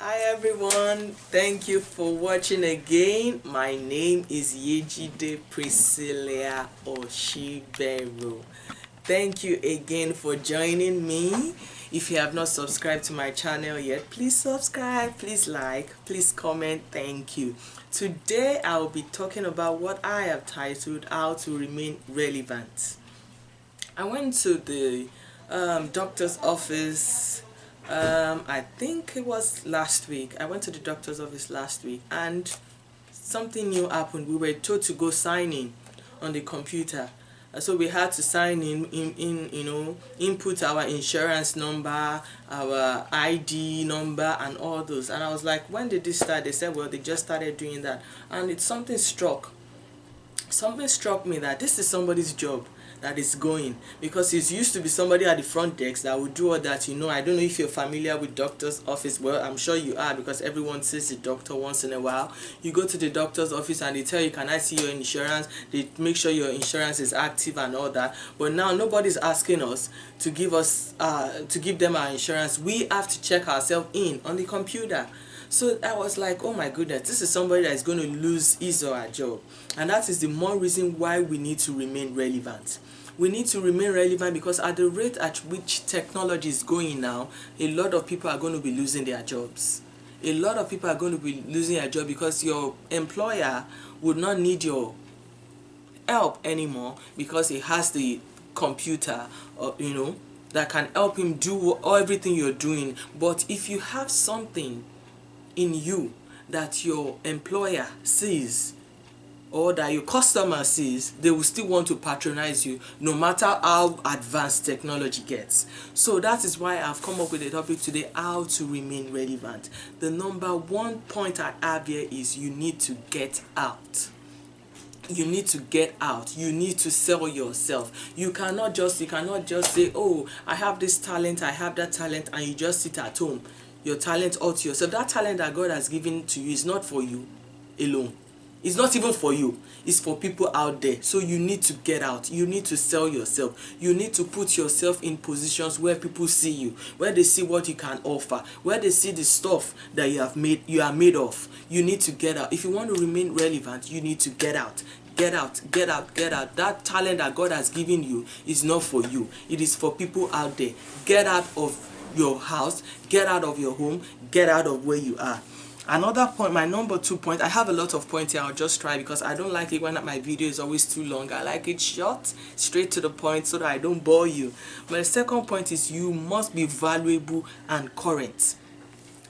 Hi everyone, thank you for watching again. My name is Yejide Priscilla Oshibero. Thank you again for joining me. If you have not subscribed to my channel yet, please subscribe, please like, please comment. Thank you. Today I will be talking about what I have titled How to Remain Relevant. I went to the doctor's office. I think it was last week. I went to the doctor's office last week and something new happened. We were told to go sign in on the computer. So we had to sign in, input our insurance number, our ID number and all those. And I was like, when did this start? They said, well, they just started doing that. And it's something struck me that this is somebody's job that is going, because it used to be somebody at the front desk that would do all that. I don't know if you're familiar with doctor's office. Well, I'm sure you are, because everyone sees the doctor once in a while. You go to the doctor's office and they tell you, can I see your insurance? They make sure your insurance is active and all that. But now nobody's asking us to give them our insurance. We have to check ourselves in on the computer. So I was like, oh my goodness, this is somebody that is going to lose his or her job. And that is the more reason why we need to remain relevant. We need to remain relevant because at the rate at which technology is going now, a lot of people are going to be losing their jobs. A lot of people are going to be losing their job because your employer would not need your help anymore, because he has the computer, that can help him do everything you're doing. But if you have something in you that your employer sees or that your customer sees, they will still want to patronize you no matter how advanced technology gets. So that is why I've come up with a topic today: how to remain relevant. The number one point I have here is you need to get out. You need to get out. You need to sell yourself. You cannot just say, oh, I have this talent, I have that talent, and you just sit at home. Your talent all to yourself. That talent that God has given to you is not for you alone. It's not even for you. It's for people out there. So you need to get out. You need to sell yourself. You need to put yourself in positions where people see you, where they see what you can offer, where they see the stuff that you are made of. You need to get out. If you want to remain relevant, you need to get out. Get out, get out, get out. That talent that God has given you is not for you. It is for people out there. Get out of your house, get out of your home, get out of where you are. Another point, my number 2 point, I have a lot of points here. I'll just try, because I don't like it when my video is always too long. I like it short, straight to the point, so that I don't bore you. My second point is you must be valuable and current.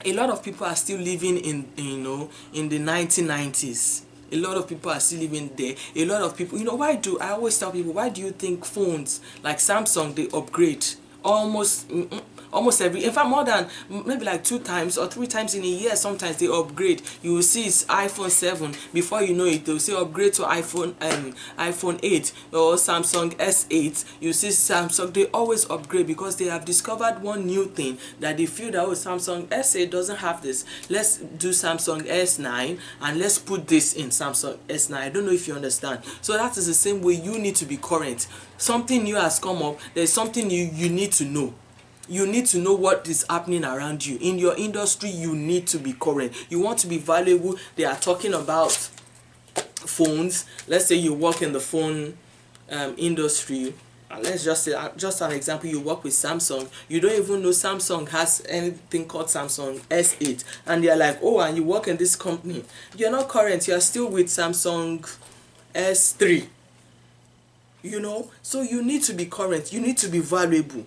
A lot of people are still living in the 1990s. A lot of people are still living there. A lot of people, I always tell people, why do you think phones like Samsung, they upgrade almost every, in fact more than maybe like 2 times or 3 times in a year? Sometimes they upgrade. You will see it's iPhone 7, before you know it they'll say upgrade to iPhone 8 or Samsung S8. You see Samsung, they always upgrade because they have discovered one new thing that they feel that, oh, Samsung S8 doesn't have this, let's do Samsung S9 and let's put this in Samsung S9. I don't know if you understand. So that is the same way you need to be current. Something new has come up, there's something you need to know. You need to know what is happening around you. In your industry, you need to be current. You want to be valuable. They are talking about phones. Let's say you work in the phone industry. Let's just say, just an example, you work with Samsung. You don't even know Samsung has anything called Samsung S8. And they're like, oh, and you work in this company. You're not current. You're still with Samsung S3. So you need to be current. You need to be valuable.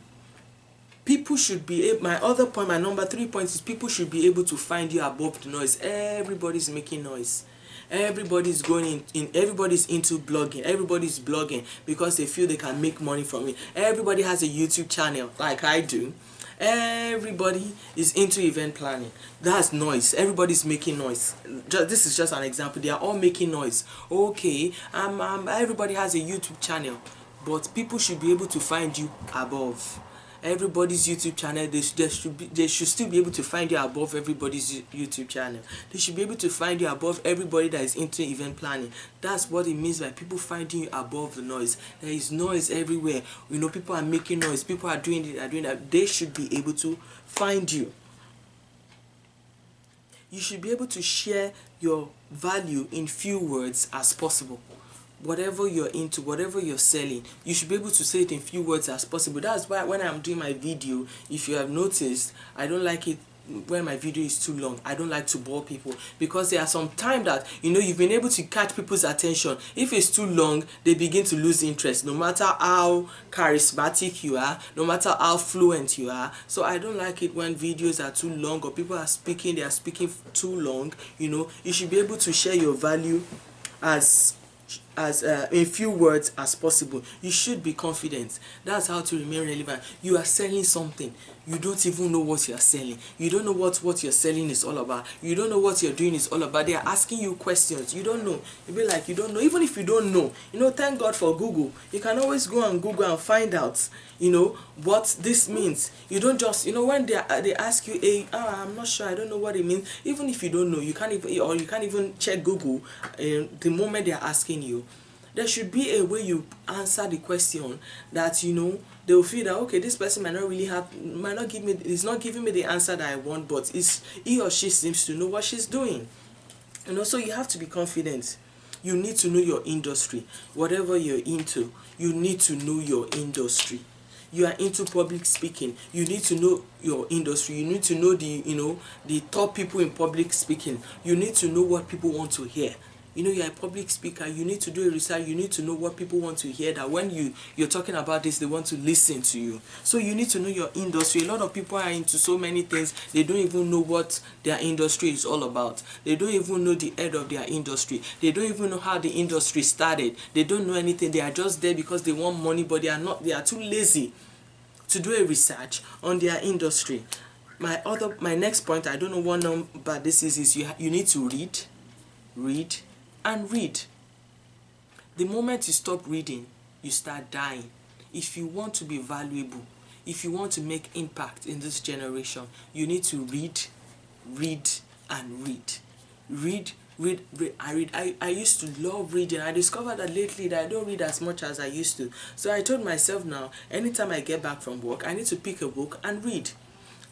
People should be able, my number 3 point is people should be able to find you above the noise. Everybody's making noise. Everybody's going in, everybody's into blogging. Everybody's blogging because they feel they can make money from it. Everybody has a YouTube channel like I do. Everybody is into event planning. That's noise. Everybody's making noise. This is just an example. They are all making noise. Okay, everybody has a YouTube channel, but people should be able to find you above everybody's YouTube channel. They should still be able to find you above everybody's YouTube channel. They should be able to find you above everybody that is into event planning. That's what it means by people finding you above the noise. There is noise everywhere. People are making noise. People are doing it, are doing that. They should be able to find you. You should be able to share your value in few words as possible. Whatever you're into, whatever you're selling, you should be able to say it in few words as possible. That's why when I'm doing my video, if you have noticed, I don't like it when my video is too long. I don't like to bore people, because there are some time that you've been able to catch people's attention. If it's too long, they begin to lose interest, no matter how charismatic you are, no matter how fluent you are. So I don't like it when videos are too long, or people are speaking, they are speaking too long. You should be able to share your value as in few words as possible. You should be confident. That's how to remain relevant. You are selling something, you don't even know what you are selling. You don't know what you're selling is all about. You don't know what you're doing is all about. They are asking you questions, you don't know. You'll be like, you don't know. Even if you don't know, thank God for Google. You can always go on Google and find out what this means. You don't just when they ask you I'm not sure, I don't know what it means. Even if you don't know, you can't even check Google the moment they are asking you. There should be a way you answer the question that they will feel that, okay, this person might not give me, is not giving me the answer that I want, but he or she seems to know what she's doing. So you have to be confident. You need to know your industry. Whatever you're into, you need to know your industry. You are into public speaking, you need to know your industry. You need to know the top people in public speaking. You need to know what people want to hear. You're a public speaker, you need to do a research, you need to know what people want to hear, that when you're talking about this, they want to listen to you. So you need to know your industry. A lot of people are into so many things, they don't even know what their industry is all about. They don't even know the head of their industry. They don't even know how the industry started. They don't know anything. They are just there because they want money, but they are too lazy to do a research on their industry. My next point, I don't know what number this is you need to read and read. The moment you stop reading, you start dying. If you want to be valuable, if you want to make impact in this generation, you need to read and read. I used to love reading. I discovered that lately that I don't read as much as I used to. So I told myself now, anytime I get back from work, I need to pick a book and read.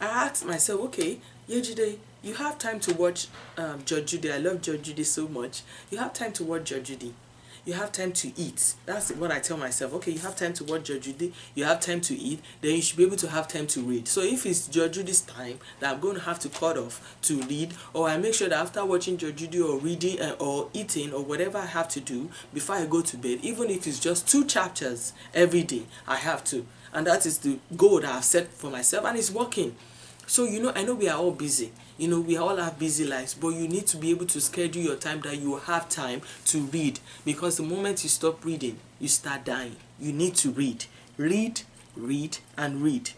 I asked myself, okay, Yejide, you have time to watch Judge Judy. I love Judge Judy so much. You have time to watch Judge Judy. You have time to eat. That's what I tell myself. Okay, you have time to watch Judge Judy. You have time to eat. Then you should be able to have time to read. So if it's Judge Judy's time that I'm going to have to cut off to read, or I make sure that after watching Judge Judy or reading or eating or whatever I have to do before I go to bed, even if it's just 2 chapters every day, I have to. And that is the goal that I've set for myself, and it's working. So I know we are all busy. We all have busy lives, but you need to be able to schedule your time that you have time to read, because the moment you stop reading, you start dying. You need to read, and read.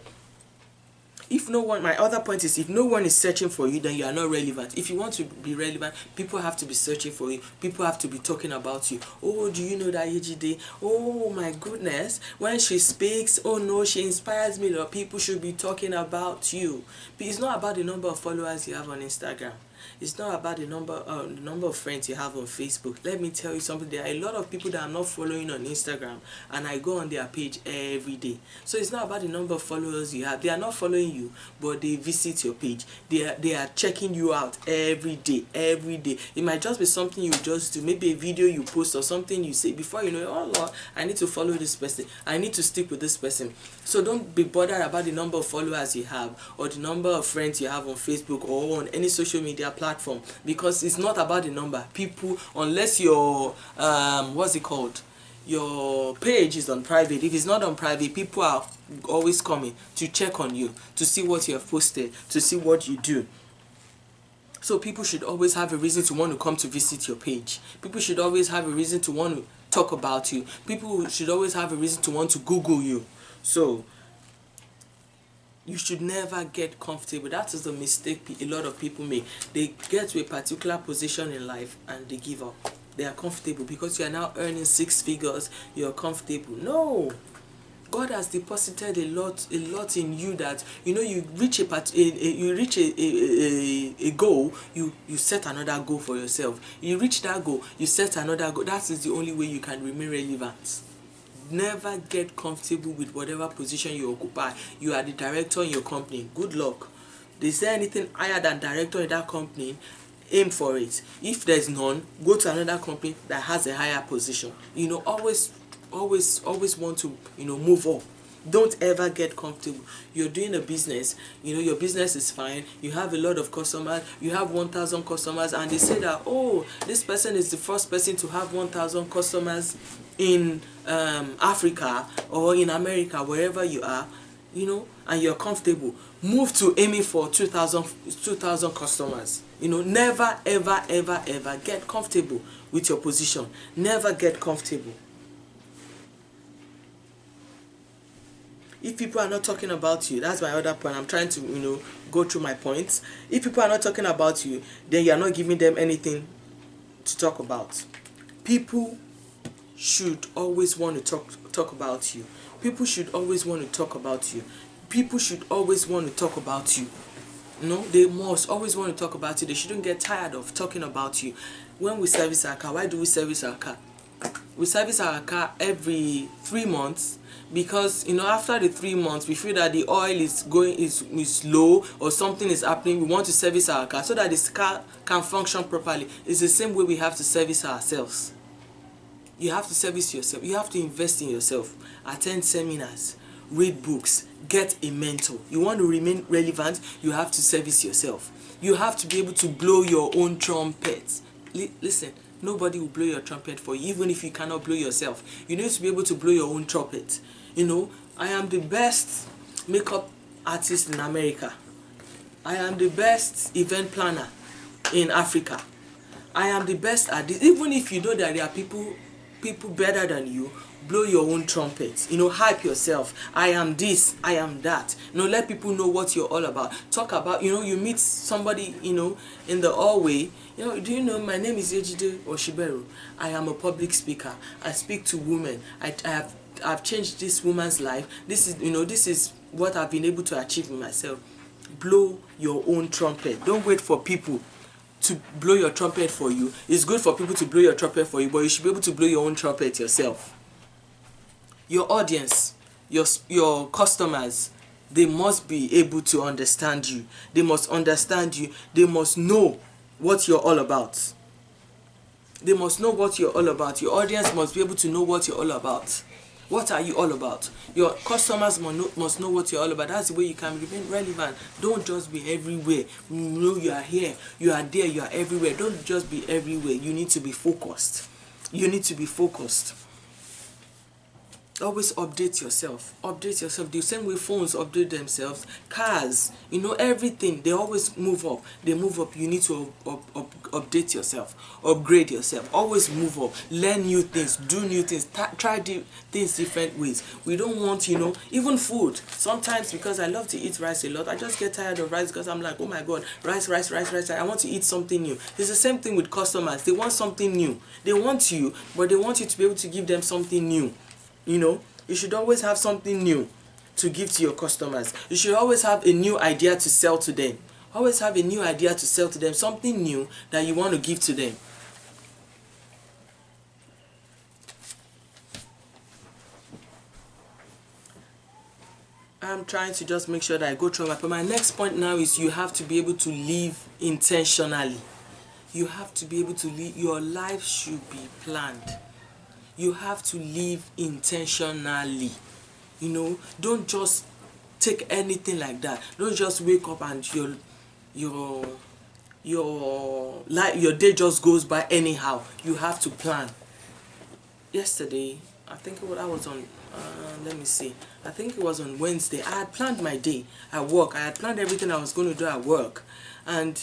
If no one, my other point is, if no one is searching for you, then you are not relevant. If you want to be relevant, people have to be searching for you. People have to be talking about you. Oh, do you know that Yejide? Oh my goodness, when she speaks, oh no, she inspires me. People should be talking about you. But it's not about the number of followers you have on Instagram. It's not about the number of friends you have on Facebook. Let me tell you something. There are a lot of people that I'm not following on Instagram, and I go on their page every day. So it's not about the number of followers you have. They are not following you, but they visit your page. They are checking you out every day. It might just be something you just do, maybe a video you post or something you say. Before you know it, oh Lord, I need to follow this person. I need to stick with this person. So don't be bothered about the number of followers you have, or the number of friends you have on Facebook or on any social media platform, because it's not about the number. People, unless your your page is on private. If it's not on private, people are always coming to check on you, to see what you have posted, to see what you do. So people should always have a reason to want to come to visit your page. People should always have a reason to want to talk about you. People should always have a reason to want to Google you. So you should never get comfortable. That is the mistake a lot of people make. They get to a particular position in life and they give up. They are comfortable because you are now earning 6 figures. You are comfortable. No. God has deposited a lot in you, that you reach a goal, you set another goal for yourself. You reach that goal, you set another goal. That is the only way you can remain relevant. Never get comfortable with whatever position you occupy. You are the director in your company. Good luck. Is there anything higher than director in that company? Aim for it. If there's none, go to another company that has a higher position. You know, always want to, you know, move up. Don't ever get comfortable. You're doing a business, you know, your business is fine, you have a lot of customers, you have 1,000 customers, and they say that, oh, this person is the first person to have 1,000 customers in Africa or in America, wherever you are, you know, and you're comfortable. Move to aiming for 2,000 customers. You know, never ever get comfortable with your position. Never get comfortable. If people are not talking about you, that's my other point. I'm trying to, you know, go through my points. If people are not talking about you, then you are not giving them anything to talk about. People should always want to talk about you. People should always want to talk about you. People should always want to talk about you. No, they must always want to talk about you. They shouldn't get tired of talking about you. When we service our car, why do we service our car? We service our car every 3 months, because, you know, after the 3 months we feel that the oil is low or something is happening. We want to service our car so that this car can function properly. It's the same way we have to service ourselves. You have to service yourself. You have to invest in yourself. Attend seminars, read books, get a mentor. You want to remain relevant, you have to service yourself. You have to be able to blow your own trumpet. Listen, nobody will blow your trumpet for you, even if you cannot blow yourself. You need to be able to blow your own trumpet. You know, I am the best makeup artist in America. I am the best event planner in Africa. I am the best at this. Even if you know that there are people better than you, blow your own trumpet. You know, hype yourself. I am this, I am that. You know, let people know what you're all about. Talk about, you know, you meet somebody, you know, in the hallway. You know, do you know my name is Ejide Oshiberu? I am a public speaker. I speak to women. I've changed this woman's life. This is, you know, this is what I've been able to achieve in myself. Blow your own trumpet. Don't wait for people to blow your trumpet for you. It's good for people to blow your trumpet for you, but you should be able to blow your own trumpet yourself. Your audience, your customers, they must be able to understand you. They must understand you. They must know what you're all about. They must know what you're all about. Your audience must be able to know what you're all about. What are you all about? Your customers must know what you're all about. That's the way you can remain relevant. Don't just be everywhere. You know, you are here, you are there, you are everywhere. Don't just be everywhere. You need to be focused. You need to be focused. Always update yourself. Update yourself. The same way phones update themselves, cars, you know, everything, they always move up. They move up. You need to update yourself, upgrade yourself. Always move up. Learn new things. Do new things. Try things different ways. We don't want, you know, even food. Sometimes, because I love to eat rice a lot, I just get tired of rice because I'm like, oh my god, rice. I want to eat something new. It's the same thing with customers. They want something new. They want you, but they want you to be able to give them something new. You know, you should always have something new to give to your customers. You should always have a new idea to sell to them. Always have a new idea to sell to them, something new that you want to give to them. I'm trying to just make sure that I go through my next point now is you have to be able to live intentionally. You have to be able to live. Your life should be planned. You have to live intentionally. You know, don't just take anything like that. Don't just wake up and your day just goes by anyhow. You have to plan. Yesterday, I think I was on let me see, I think it was on Wednesday. I had planned my day at work. I had planned everything I was going to do at work, and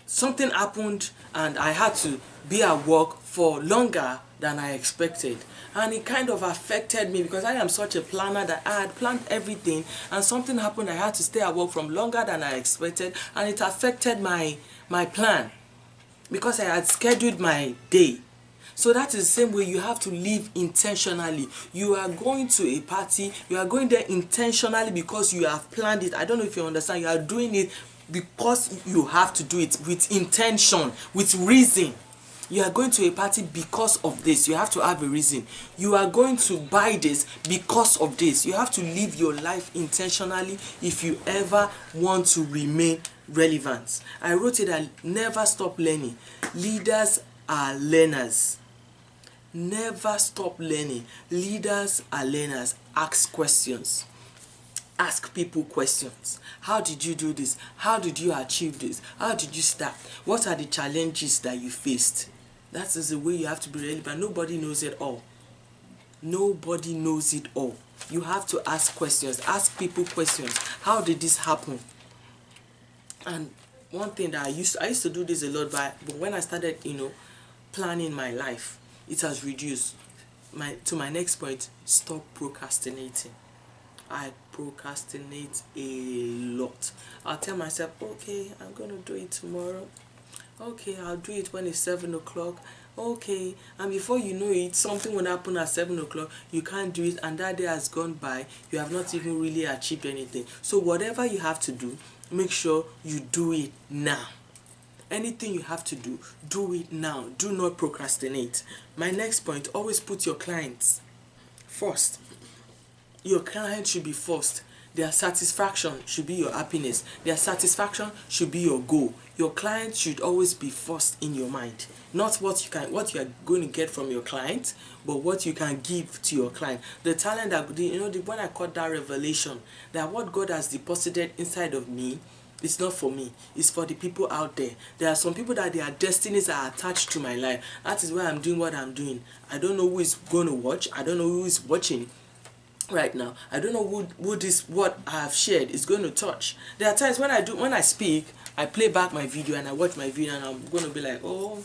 something happened and I had to be at work for longer than I expected, and it kind of affected me because I am such a planner that I had planned everything, and something happened. I had to stay at work from longer than I expected, and it affected my plan because I had scheduled my day. So that is the same way you have to live intentionally. You are going to a party, you are going there intentionally because you have planned it. I don't know if you understand. You are doing it because you have to do it with intention, with reason. You are going to a party because of this. You have to have a reason. You are going to buy this because of this. You have to live your life intentionally if you ever want to remain relevant. I wrote it that never stop learning. Leaders are learners. Never stop learning. Leaders are learners. Ask questions. Ask people questions. How did you do this? How did you achieve this? How did you start? What are the challenges that you faced? That is the way you have to be relevant. Nobody knows it all. Nobody knows it all. You have to ask questions. Ask people questions. How did this happen? And one thing that I used to do this a lot, but when I started, planning my life, it has reduced. To my next point, stop procrastinating. I procrastinate a lot. I'll tell myself, okay, I'm going to do it tomorrow. Okay, I'll do it when it's 7 o'clock. Okay, and before you know it, something will happen at 7 o'clock. You can't do it, and that day has gone by. You have not even really achieved anything. So whatever you have to do, make sure you do it now. Anything you have to do it now. Do not procrastinate. My next point, always put your clients first. Your client should be first. Their satisfaction should be your happiness. Their satisfaction should be your goal. Your client should always be first in your mind. Not what you are going to get from your client, but what you can give to your client. The talent that when I caught that revelation that what God has deposited inside of me, it's not for me, it's for the people out there. There are some people that their destinies are attached to my life. That is why I'm doing what I'm doing. I don't know who is going to watch. I don't know who is watching right now. I don't know who this what I have shared is going to touch. There are times when I speak, I play back my video and I watch my video and I'm going to be like, oh,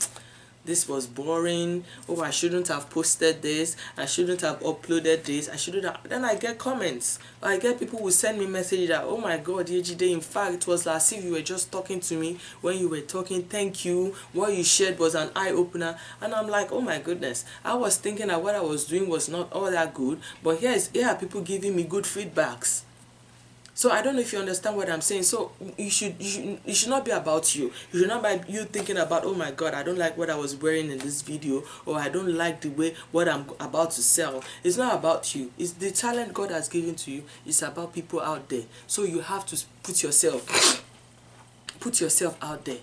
this was boring. Oh, I shouldn't have posted this. I shouldn't have uploaded this. I shouldn't have. Then I get comments. I get people who send me messages that, oh my God, Ejide, in fact, it was as if you were just talking to me when you were talking. Thank you. What you shared was an eye-opener. And I'm like, oh my goodness. I was thinking that what I was doing was not all that good. But here are people giving me good feedbacks. So I don't know if you understand what I'm saying. So it should not be about you. You should not be you thinking about, oh my God, I don't like what I was wearing in this video, or I don't like the way what I'm about to sell. It's not about you. It's the talent God has given to you. It's about people out there. So you have to put yourself out there.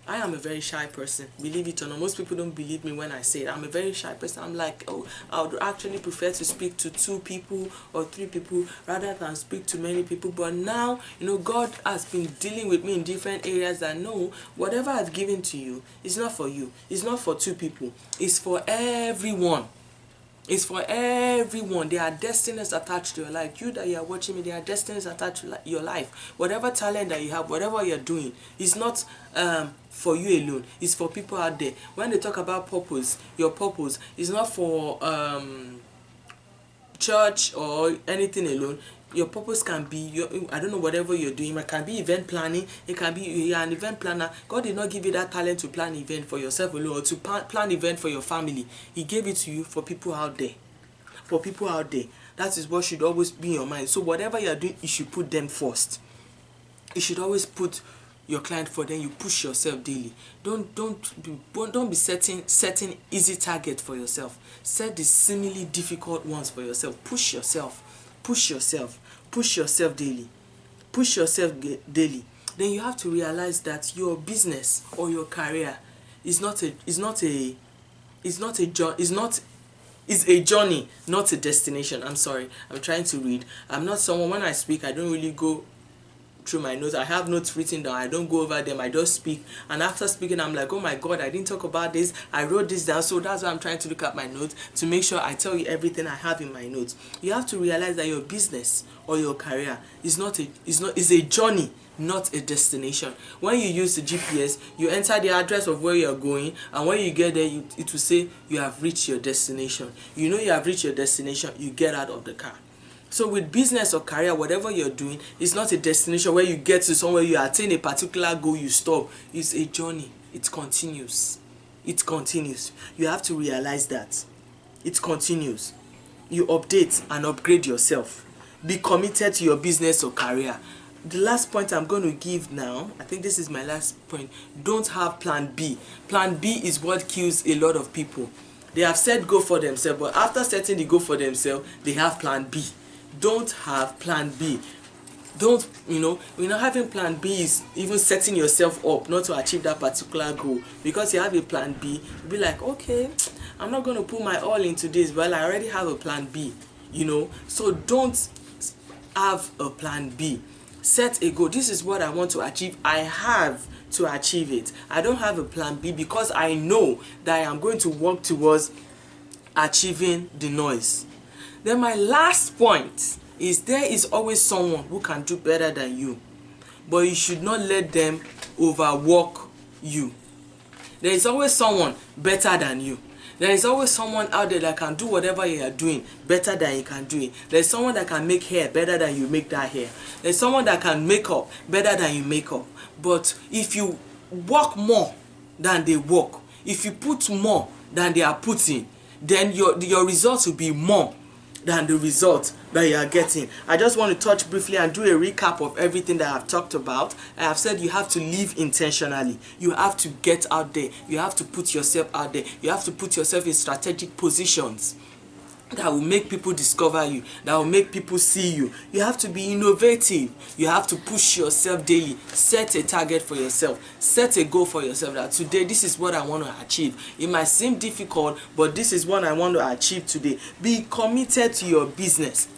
I am a very shy person, believe it or not. Most people don't believe me when I say it. I'm a very shy person. I'm like, oh, I would actually prefer to speak to 2 people or 3 people rather than speak to many people. But now, God has been dealing with me in different areas that no, whatever I've given to you is not for you. It's not for 2 people. It's for everyone. It's for everyone. There are destinies attached to your life. You that you are watching me, there are destinies attached to your life. Whatever talent that you have, whatever you're doing, is not for you alone. It's for people out there. When they talk about purpose, your purpose is not for church or anything alone. Your purpose can be I don't know, whatever you're doing. It can be event planning. It can be you're an event planner. God did not give you that talent to plan event for yourself alone or to plan event for your family. He gave it to you for people out there. For people out there. That is what should always be in your mind. So whatever you're doing, you should put them first. You should always put your client for them. You push yourself daily. Don't be setting easy target for yourself. Set the seemingly difficult ones for yourself. Push yourself. Push yourself. Push yourself daily. Push yourself daily. Then you have to realize that your business or your career is a journey, not a destination. I'm sorry. I'm trying to read. I'm not someone, when I speak, I don't really go through my notes. I have notes written down. I don't go over them. I just speak, and after speaking I'm like, oh my God, I didn't talk about this. I wrote this down. So that's why I'm trying to look at my notes to make sure I tell you everything I have in my notes. You have to realize that your business or your career is a journey, not a destination. When you use the GPS, you enter the address of where you're going, and when you get there, it will say you have reached your destination. You know you have reached your destination, you get out of the car. So with business or career, whatever you're doing, it's not a destination where you get to somewhere, you attain a particular goal, you stop. It's a journey. It continues. It continues. You have to realize that. It continues. You update and upgrade yourself. Be committed to your business or career. the last point I'm going to give now, I think this is my last point. Don't have plan B. Plan B is what kills a lot of people. They have said go for themselves, but after setting the goal for themselves, they have plan B. Don't have plan B. Don't, having plan B is even setting yourself up not to achieve that particular goal. Because you have a plan B, you'll be like, okay, I'm not going to put my all into this, well, I already have a plan B, So don't have a plan B. Set a goal. This is what I want to achieve. I have to achieve it. I don't have a plan B because I know that I am going to work towards achieving the noise. Then my last point is there is always someone who can do better than you, but you should not let them overwork you. There is always someone better than you. There is always someone out there that can do whatever you are doing better than you can do it. There's someone that can make hair better than you make that hair. There's someone that can make up better than you make up. But if you work more than they work, if you put more than they are putting, then your results will be more than the result that you are getting. I just want to touch briefly and do a recap of everything that I've talked about. I have said you have to live intentionally. You have to get out there. You have to put yourself out there. You have to put yourself in strategic positions that will make people discover you, that will make people see you. You have to be innovative. You have to push yourself daily. Set a target for yourself. Set a goal for yourself that today this is what I want to achieve. It might seem difficult, but this is what I want to achieve today. Be committed to your business.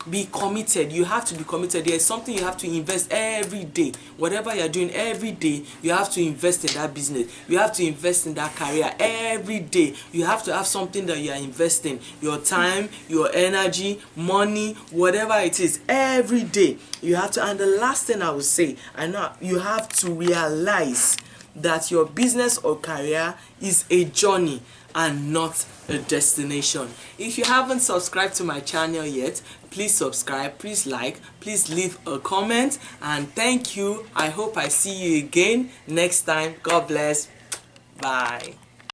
Be committed. You have to be committed. There is something you have to invest every day. Whatever you're doing every day, you have to invest in that business. You have to invest in that career every day. You have to have something that you are investing. Your time, your energy, money, whatever it is, every day. You have to. And the last thing I would say, I know you have to realize that your business or career is a journey and not a destination. If you haven't subscribed to my channel yet, please subscribe, please like, please leave a comment, and thank you. I hope I see you again next time. God bless. Bye.